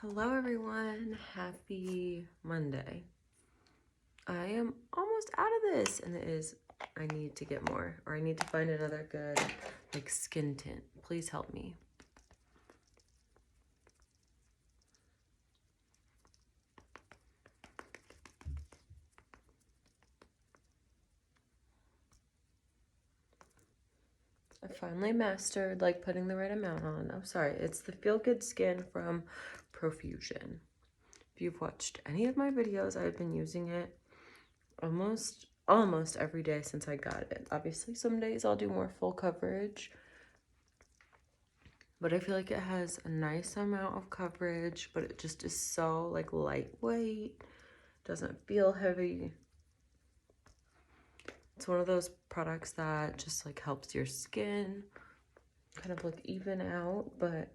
Hello everyone, happy Monday. I am almost out of this and I need to get more, or I need to find another good like skin tint. Please help me. I finally mastered like putting the right amount on. I'm sorry, it's the Feel Good Skin from Profusion. If you've watched any of my videos, I've been using it almost every day since I got it. Obviously, some days I'll do more full coverage, but I feel like it has a nice amount of coverage, but it just is so like lightweight, doesn't feel heavy. It's one of those products that just like helps your skin kind of like even out, but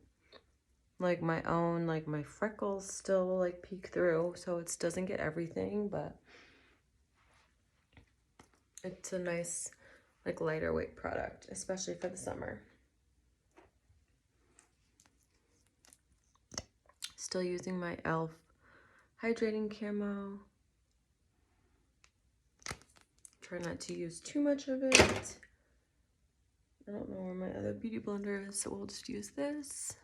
like my freckles still like peek through, so it doesn't get everything, but it's a nice like lighter weight product, especially for the summer. Still using my e.l.f. hydrating camo. Try not to use too much of it. I don't know where my other beauty blender is, so we'll just use this.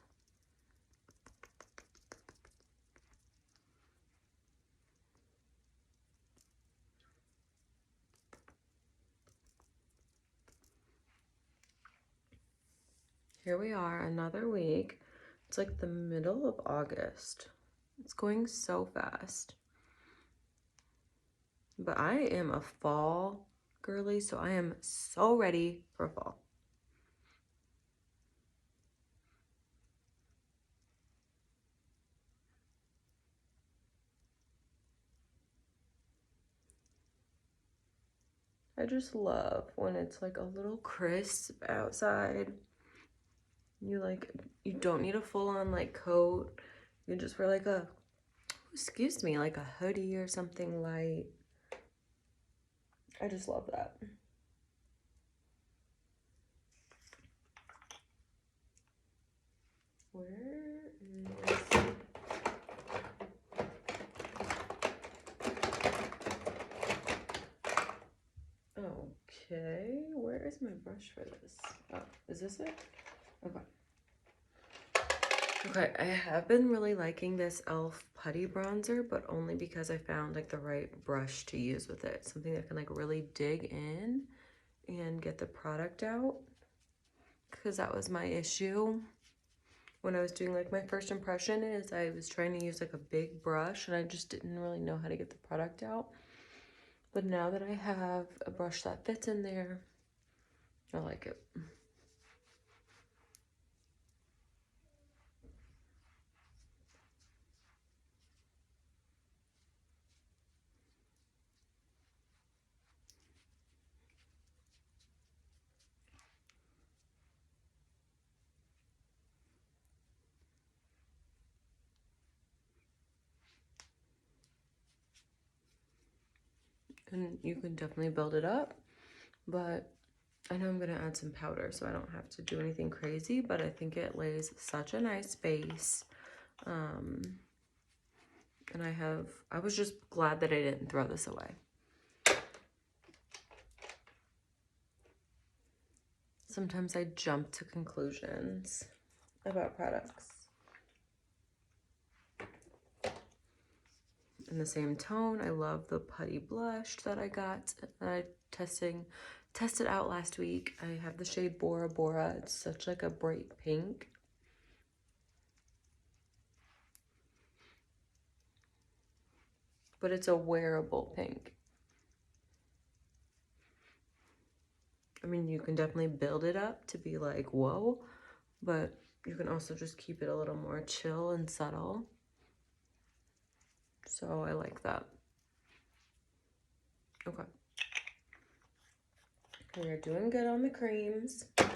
Here we are, another week. It's like the middle of August. It's going so fast. But I am a fall girly, so I am so ready for fall. I just love when it's like a little crisp outside. You don't need a full-on like coat. You just wear like like a hoodie or something light. I just love that. Where is... Okay, where is my brush for this? Oh, is this it? Okay. Okay, I have been really liking this e.l.f. putty bronzer, but only because I found like the right brush to use with it. Something that can like really dig in and get the product out. Because that was my issue when I was doing like my first impression, is I was trying to use like a big brush and I just didn't really know how to get the product out. But now that I have a brush that fits in there, I like it. And you can definitely build it up, but I know I'm gonna add some powder so I don't have to do anything crazy, but I think it lays such a nice base. And I was just glad that I didn't throw this away. Sometimes I jump to conclusions about products. In the same tone, I love the putty blush that I got that I tested out last week. I have the shade Bora Bora. It's such like a bright pink. But it's a wearable pink. I mean, you can definitely build it up to be like, whoa, but you can also just keep it a little more chill and subtle. So I like that. Okay. We are doing good on the creams. I'm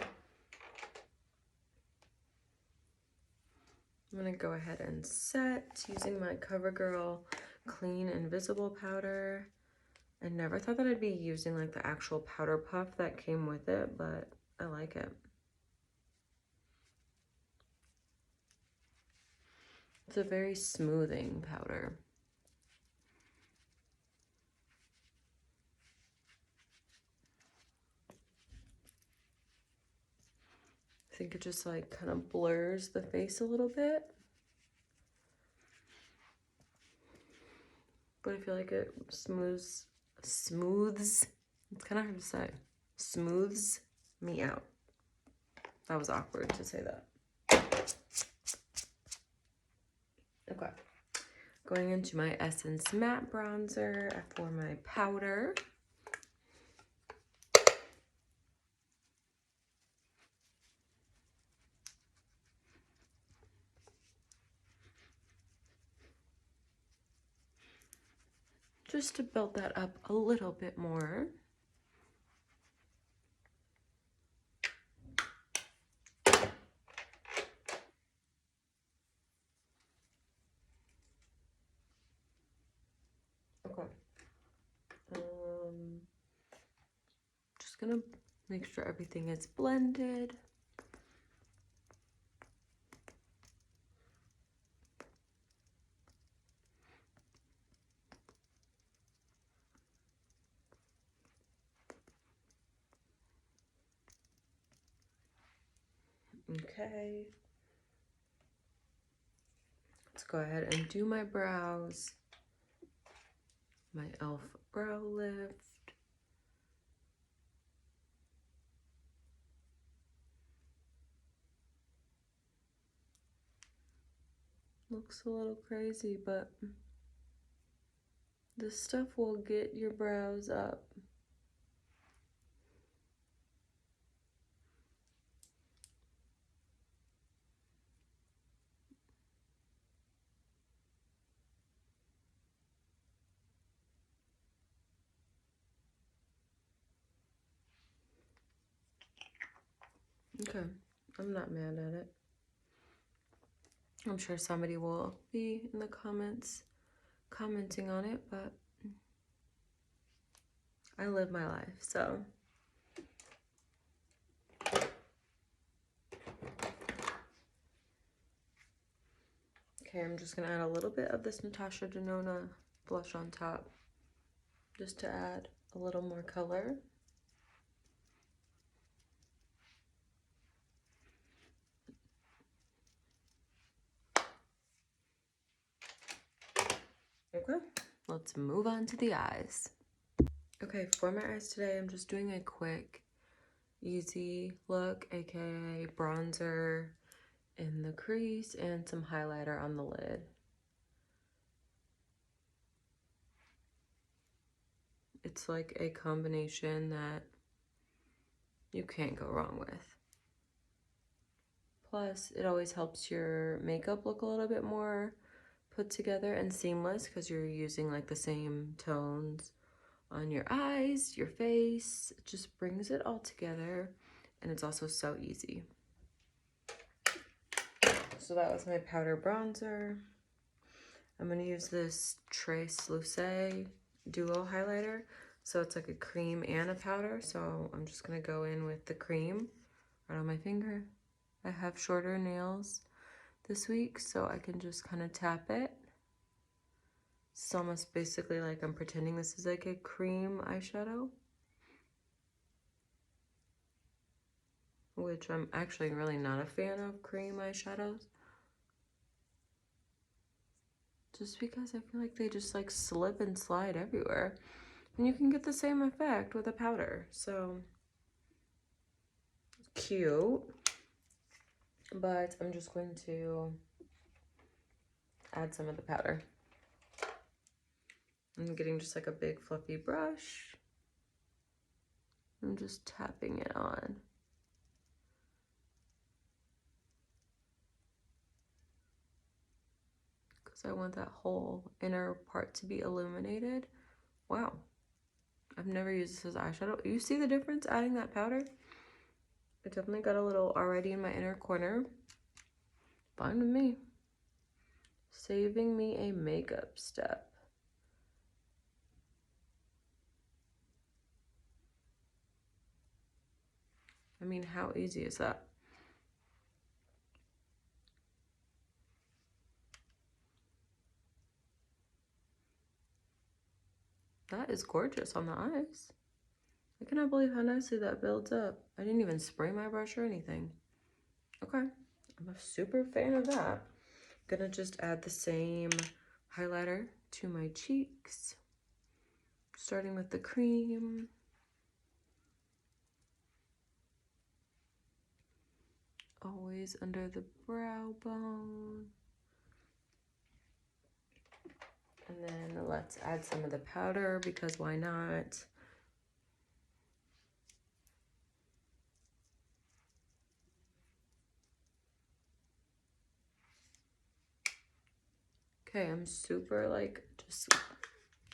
gonna go ahead and set using my CoverGirl Clean Invisible Powder. I never thought that I'd be using like the actual powder puff that came with it, but I like it. It's a very smoothing powder. I think it just like kind of blurs the face a little bit. But I feel like it smooths, it's kind of hard to say, smooths me out. That was awkward to say that. Okay. Going into my Essence Matte Bronzer for my powder. Just to build that up a little bit more. Okay. Just gonna make sure everything is blended. Okay. Let's go ahead and do my brows. My e.l.f. brow lift. Looks a little crazy, but this stuff will get your brows up. Okay, I'm not mad at it. I'm sure somebody will be in the comments commenting on it, but I live my life, so. Okay, I'm just gonna add a little bit of this Natasha Denona blush on top, just to add a little more color. Okay, let's move on to the eyes. Okay, for my eyes today, I'm just doing a quick, easy look, aka bronzer in the crease and some highlighter on the lid. It's like a combination that you can't go wrong with. Plus, it always helps your makeup look a little bit more put together and seamless because you're using like the same tones on your eyes, your face. It just brings it all together, and it's also so easy. So that was my powder bronzer. I'm going to use this Trace Lucé Duo highlighter. So it's like a cream and a powder. So I'm just going to go in with the cream right on my finger. I have shorter nails this week, so I can just kind of tap it. It's almost basically like I'm pretending this is like a cream eyeshadow, which I'm actually really not a fan of cream eyeshadows. Just because I feel like they just like slip and slide everywhere. And you can get the same effect with a powder. So cute. But I'm just going to add some of the powder. I'm getting just like a big fluffy brush. I'm just tapping it on. Because I want that whole inner part to be illuminated. Wow. I've never used this as eyeshadow. You see the difference adding that powder? It definitely got a little already in my inner corner. Fine with me. Saving me a makeup step. I mean, how easy is that? That is gorgeous on the eyes. I cannot believe how nicely that builds up. I didn't even spray my brush or anything. Okay, I'm a super fan of that. Gonna just add the same highlighter to my cheeks, starting with the cream. Always under the brow bone. And then let's add some of the powder because why not? Okay, I'm super like just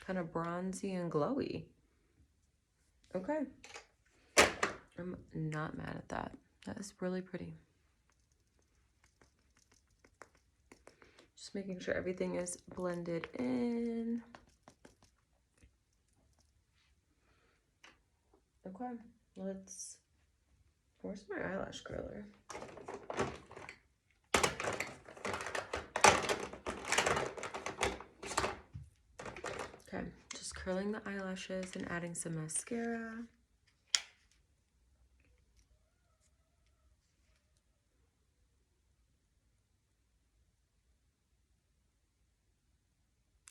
kind of bronzy and glowy. Okay. I'm not mad at that. That is really pretty. Just making sure everything is blended in. Okay, where's my eyelash curler? Okay, just curling the eyelashes and adding some mascara.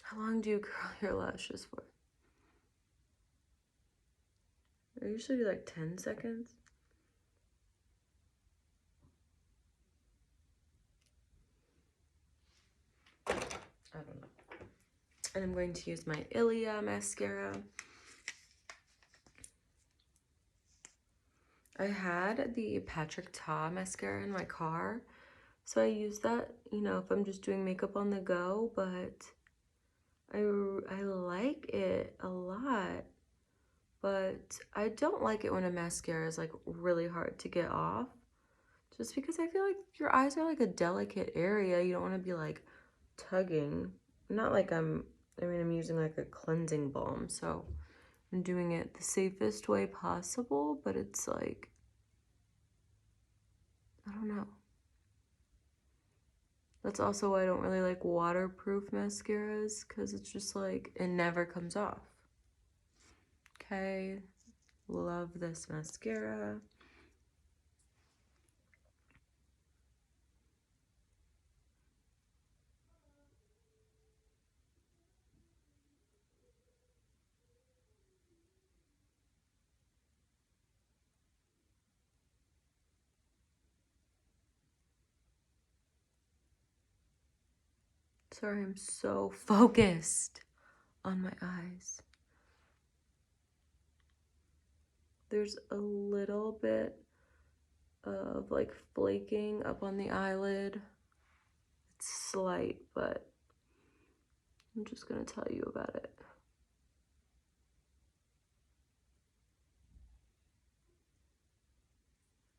How long do you curl your lashes for? I usually do like 10 seconds. I don't know. And I'm going to use my Ilia mascara. I had the Patrick Ta mascara in my car, so I use that, you know, if I'm just doing makeup on the go, but I like it a lot, but I don't like it when a mascara is like really hard to get off, just because I feel like your eyes are like a delicate area. You don't want to be like tugging. Not like I'm using like a cleansing balm, so I'm doing it the safest way possible, but it's like, I don't know. That's also why I don't really like waterproof mascaras, because it's just like, it never comes off. Okay, love this mascara. Sorry, I'm so focused on my eyes. There's a little bit of like flaking up on the eyelid. It's slight, but I'm just gonna tell you about it.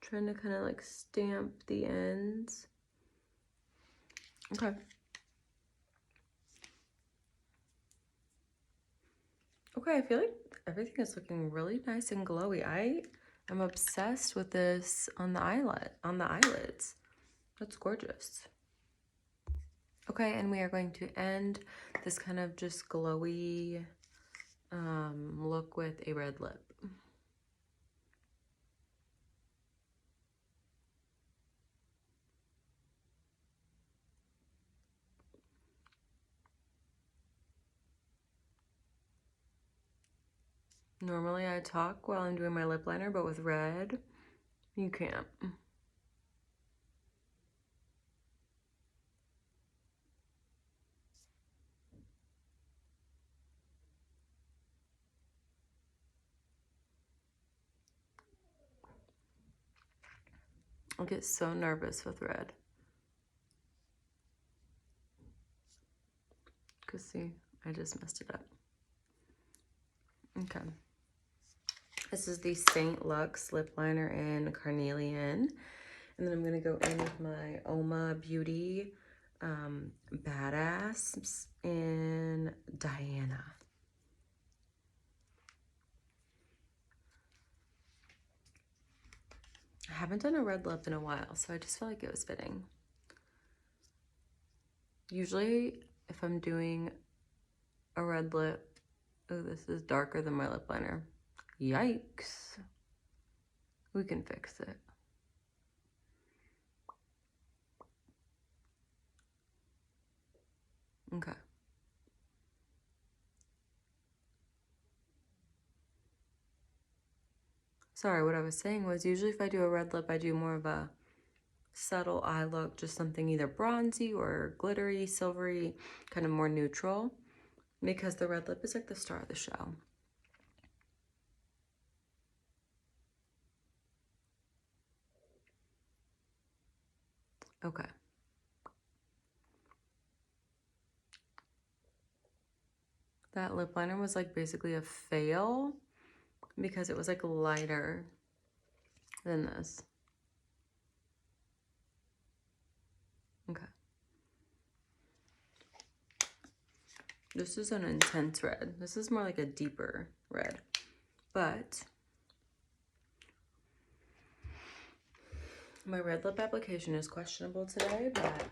Trying to kind of like stamp the ends. Okay. Okay, I feel like everything is looking really nice and glowy. I am obsessed with this on the eyelids. That's gorgeous. Okay, and we are going to end this kind of just glowy look with a red lip. Normally I talk while I'm doing my lip liner, but with red, you can't. I get so nervous with red. Cause see, I just messed it up. Okay. This is the Saint Luxe lip liner in Carnelian. And then I'm gonna go in with my Oma Beauty Badass in Diana. I haven't done a red lip in a while, so I just feel like it was fitting. Usually, if I'm doing a red lip, Oh, this is darker than my lip liner. Yikes. We can fix it. Okay. Sorry, what I was saying was usually if I do a red lip, I do more of a subtle eye look, just something either bronzy or glittery, silvery, kind of more neutral, because the red lip is like the star of the show. Okay. That lip liner was like basically a fail because it was like lighter than this. Okay. This is an intense red. This is more like a deeper red. But my red lip application is questionable today, but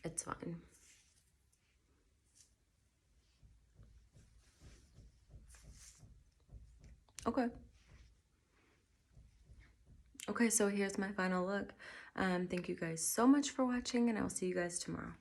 it's fine. Okay. Okay, so here's my final look. Thank you guys so much for watching, and I'll see you guys tomorrow.